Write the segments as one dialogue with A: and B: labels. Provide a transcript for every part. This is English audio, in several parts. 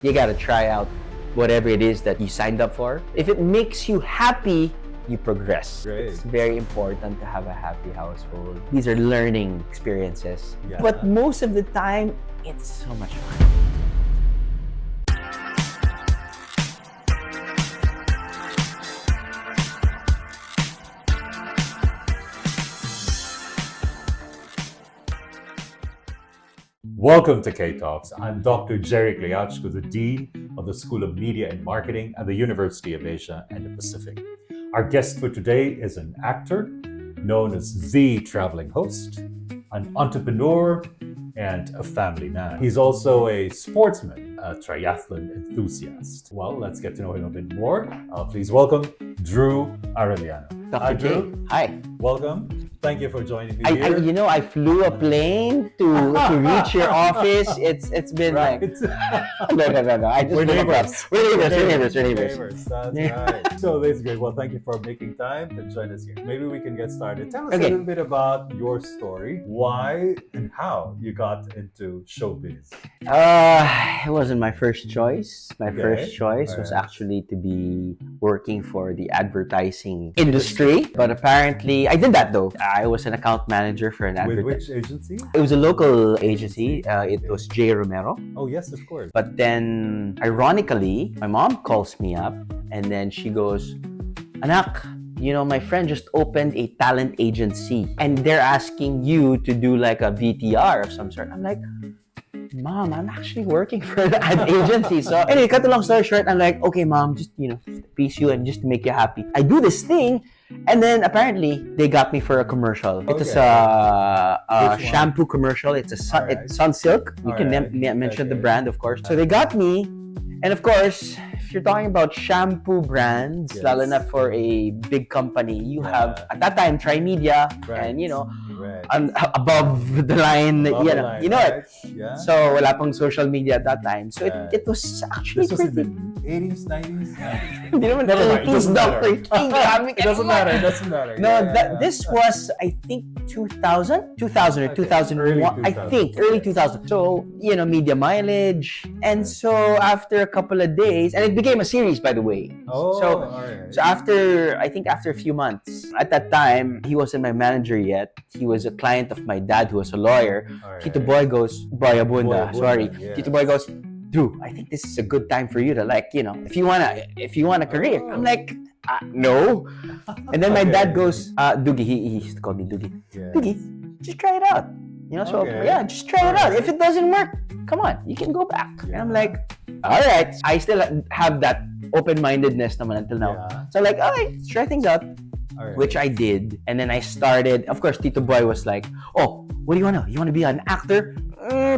A: You gotta try out whatever it is that you signed up for. If it makes you happy, you progress.
B: Great.
A: It's very important to have a happy household. These are learning experiences.
B: Yeah.
A: But most of the time, it's so much fun.
B: Welcome to KTALKS. I'm Dr. Jerry Gliachko, the Dean of the School of Media and Marketing at the University of Asia and the Pacific. Our guest for today is an actor known as the traveling host, an entrepreneur, and a family man. He's also a sportsman, a triathlon enthusiast. Well, let's get to know him a bit more. Please welcome Drew Arellano.
A: Dr. J, hi.
B: Welcome. Thank you for joining me here.
A: I flew a plane to reach your office. It's been
B: Right.
A: No. I just
B: We're
A: flew
B: neighbors.
A: across. We're neighbors.
B: That's right. So basically, well, thank you for making time to join us here. Maybe we can get started. Tell us
A: Okay.
B: a little bit about your story, why and how you got into showbiz.
A: It wasn't my first choice. My
B: Okay.
A: first choice was
B: Alright.
A: actually to be working for the advertising industry. But apparently, I did that though. I was an account manager for an
B: With
A: advertising.
B: which agency?
A: It was a local agency. It was J. Romero.
B: Oh, yes, of course.
A: But then, ironically, my mom calls me up and then she goes, Anak, my friend just opened a talent agency and they're asking you to do like a VTR of some sort. I'm like, Mom, I'm actually working for an ad agency. So anyway, cut the long story short, I'm like, okay, Mom, just, please you and just to make you happy. I do this thing. And then apparently they got me for a commercial. It was
B: Okay.
A: a
B: Which one?
A: shampoo commercial. It's
B: Alright.
A: it's Sunsilk. You can
B: Alright.
A: mention the
B: Okay.
A: brand, of course. So they got me. And of course, if you're talking about shampoo brands,
B: Yes.
A: lalo na for a big company, you
B: Yeah.
A: have, at that time, Trimedia
B: Right.
A: and,
B: Right.
A: above the line,
B: Above the line,
A: you know it.
B: right? Yeah.
A: So wala pang social media at that time. So
B: Right.
A: it was actually
B: This was in
A: pretty...
B: the 80s, 90s?
A: Hindi naman
B: Never mind, it
A: 80s,
B: doesn't matter.
A: Dr. King. Grabe
B: It doesn't
A: ka
B: matter.
A: naman.
B: It doesn't matter.
A: No,
B: Yeah.
A: this was, I think, 2000 or
B: Okay,
A: 2001.
B: early
A: I think, early
B: yes.
A: 2000. So, media mileage. And so, after a couple of days, and it became a series, by the way.
B: Oh,
A: So,
B: all right.
A: so after a few months, at that time, he wasn't my manager yet. He was a client of my dad who was a lawyer.
B: All right.
A: Tito Boy goes, Boy Abunda,
B: Boy Abunda,
A: sorry.
B: yes.
A: Tito Boy goes, Drew, I think this is a good time for you to if you want a career.
B: Oh.
A: I'm like, no. And then my
B: Okay.
A: dad goes, Doogie, he used to call me Doogie.
B: Yeah.
A: Doogie, just try it out. So
B: Okay.
A: yeah, just try it out.
B: Alright.
A: If it doesn't work, come on, you can go back. And I'm like, all right. I still have that open-mindedness naman until now.
B: Yeah.
A: So I'm like, all right, let's try things out.
B: All right.
A: Which I did. And then I started, of course, Tito Boy was like, oh, what do you want to? You want to be an actor?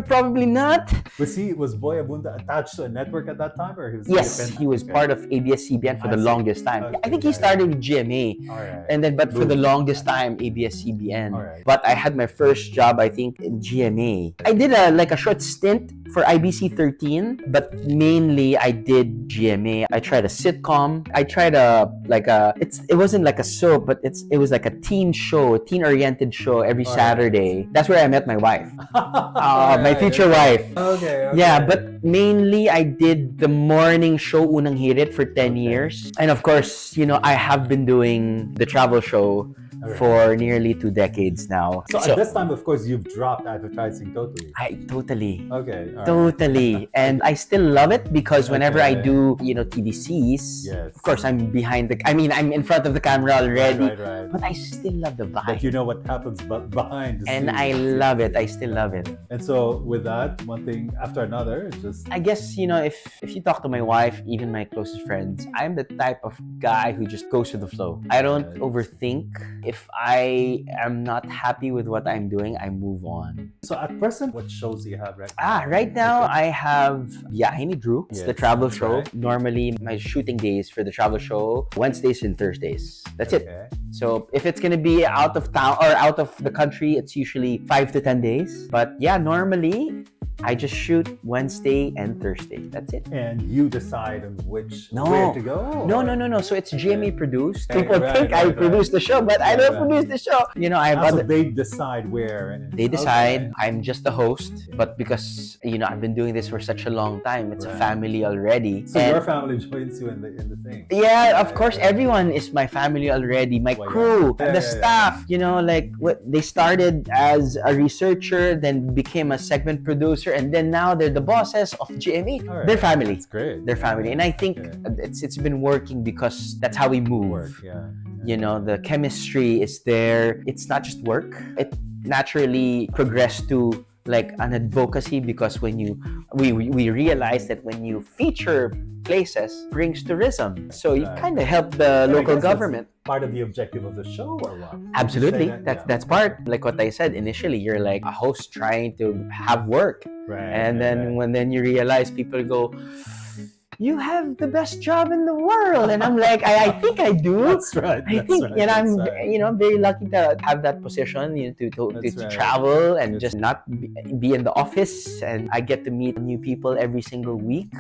A: Probably not.
B: Was Boy Abunda attached to a network at that time, or he was
A: Yes,
B: independent?
A: he was
B: Okay.
A: part of ABS-CBN for
B: I
A: the
B: see.
A: longest time.
B: Okay,
A: I think he
B: got it.
A: started with GMA.
B: All right.
A: And then, but for the
B: Boom.
A: longest time, ABS-CBN.
B: Alright.
A: But I had my first job, I think, in GMA. I did a short stint for IBC 13, but mainly I did GMA. I tried a sitcom. I tried it wasn't like a soap, but it was like a teen show, a teen-oriented show every
B: Alright.
A: Saturday. That's where I met my wife, my
B: Alright,
A: future
B: okay.
A: wife.
B: Okay.
A: Yeah, but mainly I did the morning show Unang Hirit for 10
B: Okay.
A: years. And of course, I have been doing the travel show
B: Alright.
A: for nearly 2 decades now.
B: So at this time, of course, you've dropped advertising totally.
A: I totally.
B: Okay. all right.
A: Totally. And I still love it because whenever I
B: Okay.
A: do, TVCs,
B: Yes.
A: of course I'm I'm in front of the camera already,
B: Right.
A: but I still love the
B: But
A: vibe.
B: you know what happens behind the
A: And
B: scenes.
A: I love it. I still love it.
B: And so with that, one thing after another, it's just
A: I guess, if you talk to my wife, even my closest friends, I'm the type of guy who just goes with the flow. I don't
B: Right.
A: overthink. If I am not happy with what I'm doing, I move on.
B: so at present, what shows do you have right now?
A: Right now I have Biyahe ni Drew. It's the
B: Yes,
A: travel
B: that's
A: show.
B: right.
A: Normally, my shooting days for the travel show, Wednesdays and Thursdays. That's it.
B: Okay.
A: So if it's gonna be out of town or out of the country, it's usually 5 to 10 days. But yeah, normally I just shoot Wednesday and Thursday. That's it.
B: And you decide on where to go?
A: No. So it's GMA produced.
B: Okay,
A: People
B: right,
A: think I
B: right.
A: produced the show, but I to produce the show. You know, I have
B: So
A: other.
B: they decide where.
A: They decide. I'm just the host, but because I've been doing this for such a long time, it's a family already.
B: So your family joins you in the thing.
A: Yeah, of course, everyone is my family already. My crew, the staff. They started as a researcher, then became a segment producer, and then now they're the bosses of GME.
B: Right.
A: They're family.
B: That's great.
A: They're family, and I think it's been working because that's how we move. The chemistry is there. It's not just work. It naturally progressed to like an advocacy because when we realize that when you feature places brings tourism, so you kind of help the local government.
B: Part of the objective of the show, or what?
A: Absolutely, that's part. Like what I said initially, you're like a host trying to have work, and then when you realize people go, you have the best job in the world, and I'm like, I think I do.
B: That's right.
A: I think, and I'm very lucky to have that position, to travel and just not be in the office, and I get to meet new people every single week.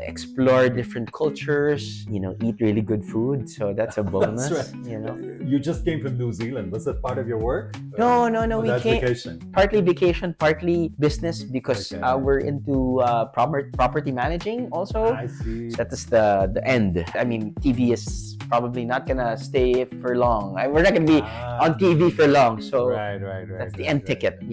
A: Explore different cultures. Eat really good food, so that's a bonus.
B: That's right. You just came from New Zealand. Was that part of your work?
A: No. We came
B: vacation.
A: Partly vacation, partly business because we're into property managing also.
B: I see.
A: So that is the end. I mean, TV is probably not gonna stay for long. We're not gonna be on TV for long. So that's the end ticket,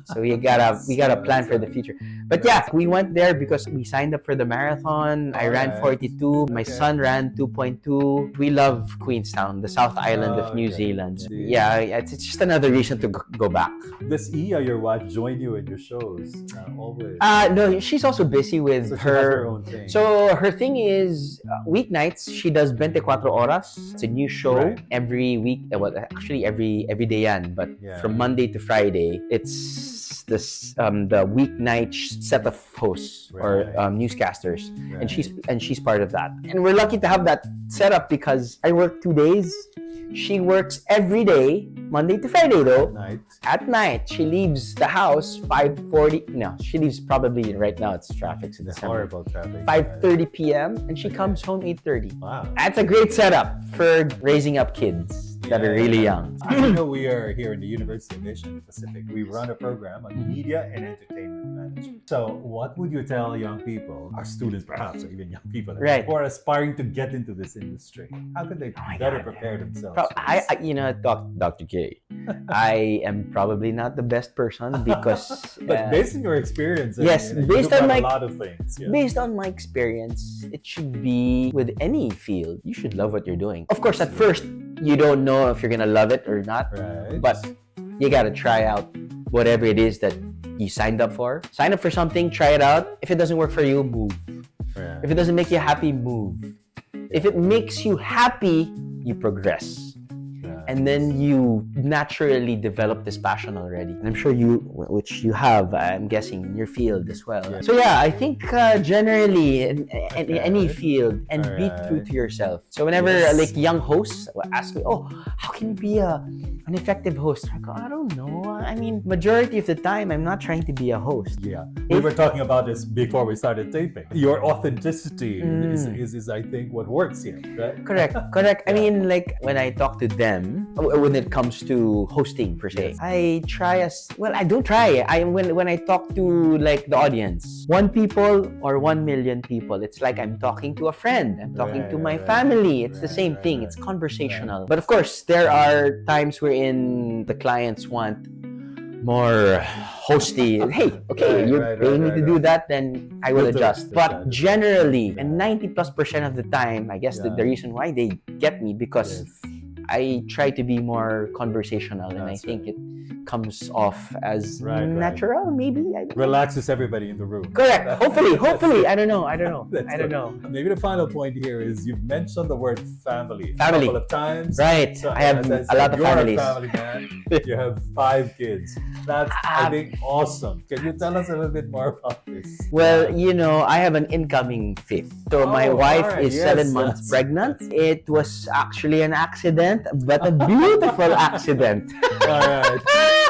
A: So we gotta plan for the future. But yeah, we went there because we signed up for the marathon. I ran 42. My son ran 2.2. We love Queenstown, the South Island of New Zealand. Yeah, it's just another reason to go back.
B: Does Iya, your wife, join you in your shows always?
A: No, she's also busy with
B: She has her own thing.
A: So her thing is weeknights she does 24 Oras. It's a new show every week. Well, actually every day yan, but from Monday to Friday, it's the weeknight set of hosts or newscasters, and she's part of that. And we're lucky to have that set up because I work 2 days. She works every day, Monday to Friday though. At night, she leaves the house 5:40. No, she leaves probably right now. It's traffic. So
B: it's horrible traffic.
A: 5:30 p.m. and she comes home 8:30.
B: Wow,
A: that's a great setup for raising up kids that are really young.
B: We are here in the University of Asia and the Pacific. We run a program on media and entertainment management. So, what would you tell young people, our students perhaps, or even young people who are aspiring to get into this industry? How can they better prepare themselves?
A: Dr. K, I am probably not the best person because.
B: But based on your experience,
A: based on
B: a lot of things.
A: Based on my experience, it should be with any field. You should love what you're doing. Of course, at first, you don't know if you're gonna love it or not. But you gotta try out whatever it is that you signed up for. Sign up for something, try it out. If it doesn't work for you, move. If it doesn't make you happy, move. If it makes you happy, you progress. And then you naturally develop this passion already. And I'm sure which you have, I'm guessing, in your field as well. So yeah, I think generally in any field, and be true to yourself. So whenever like young hosts ask me, how can you be an effective host? I go, I don't know. I mean, majority of the time, I'm not trying to be a host.
B: We were talking about this before we started taping. Your authenticity is I think, what works here, right?
A: Correct. I mean, like when I talk to them, when it comes to hosting per se, I try I don't try. When I talk to like the audience, 1 people or 1 million people, it's like I'm talking to a friend. I'm talking to my family. It's the same thing. It's conversational. But of course, there are times wherein the clients want more hosty. Hey, okay, you're paying me to do that, then I will adjust. But generally, and 90+% of the time, I guess the reason why they get me because I try to be more conversational, and I think it comes off as natural, maybe.
B: Relaxes everybody in the room.
A: Correct. Hopefully. I don't know.
B: Maybe the final point here is you've mentioned the word family. A couple of times.
A: Right. So, I have a lot of families.
B: You're a family man. You have 5 kids. That's, I think, awesome. Can you tell us a little bit more about this?
A: Well, I have an incoming 5th. So my wife is 7 months pregnant. It was actually an accident, but a beautiful accident.
B: All right.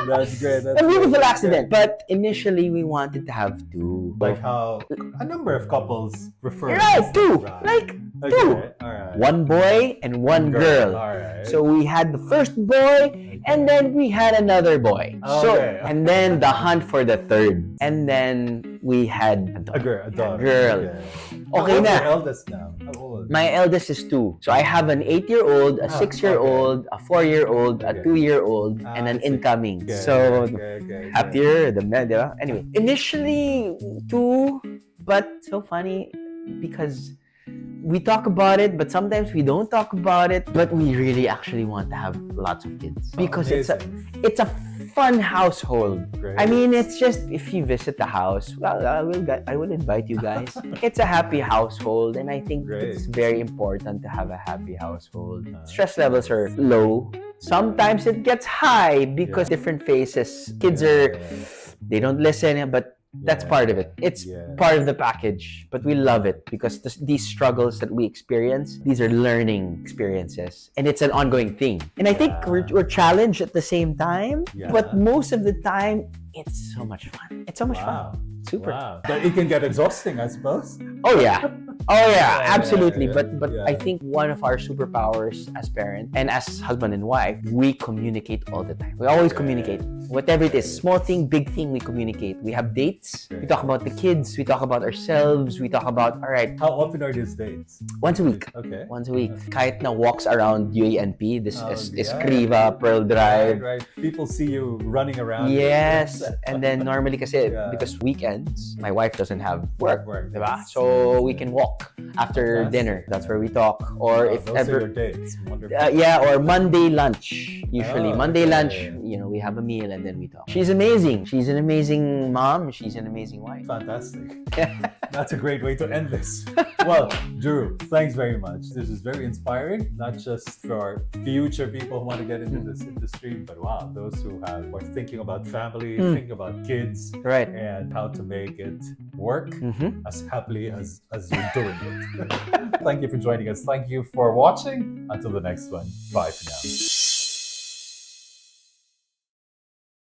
B: That's great.
A: A beautiful accident. But initially, we wanted to have 2.
B: Like how a number of couples prefer.
A: Right, 2. Like
B: Okay. All right.
A: One boy and one girl.
B: All right.
A: So we had the first boy, and then we had another boy. So
B: Okay.
A: and then the hunt for the third, and then we had
B: A girl. A daughter.
A: girl.
B: Okay.
A: Okay
B: How old's
A: na.
B: your eldest now? How old?
A: My eldest is 2. So I have an 8-year-old, a
B: Ah,
A: 6-year-old, a 4-year-old, a
B: Okay.
A: 2-year-old,
B: Ah,
A: and an
B: I see.
A: incoming.
B: Okay,
A: So
B: okay.
A: happier, the di ba? Anyway, initially 2, but so funny because we talk about it, but sometimes we don't talk about it. But we really actually want to have lots of kids because
B: Amazing.
A: it's a fun household.
B: Great.
A: I mean, it's just if you visit the house, well, I will invite you guys. It's a happy household, and I think it's
B: Great.
A: very important to have a happy household. Stress levels are low. Sometimes it gets high because different phases. Kids are they don't listen, but that's part of it. It's part of the package, but we love it because these struggles that we experience, these are learning experiences, and it's an ongoing thing. And I think we're challenged at the same time, but most of the time, it's so much fun. It's so much fun. Super.
B: Wow. But it can get exhausting, I suppose.
A: Oh yeah. Oh yeah, absolutely.
B: yeah.
A: But I think one of our superpowers as parents and as husband and wife, we communicate all the time. We always communicate. Whatever it is, small thing, big thing, we communicate. We have dates. We talk about the kids. We talk about ourselves. We talk about, all right,
B: How often are these dates?
A: once a week.
B: Okay.
A: Once a week. Kahit na walks around UA&P, this is
B: yeah.
A: Escriva, Pearl Drive.
B: Right. People see you running around.
A: Yes, and then normally kasi because weekends, my wife doesn't have work, diba? So we can walk after dinner. That's where we talk. Or if
B: those
A: ever,
B: are your dates. Wonderful.
A: or Monday lunch. Usually Monday
B: okay.
A: lunch, we have a meal and then we talk. She's amazing. She's an amazing mom. She's an amazing wife.
B: Fantastic. That's a great way to end this. Well, Drew, thanks very much. This is very inspiring, not just for future people who want to get into this industry, but wow, those who are thinking about family, thinking about kids,
A: Right.
B: and how to make it work as happily as you're doing it. Thank you for joining us. Thank you for watching. Until the next one. Bye for now.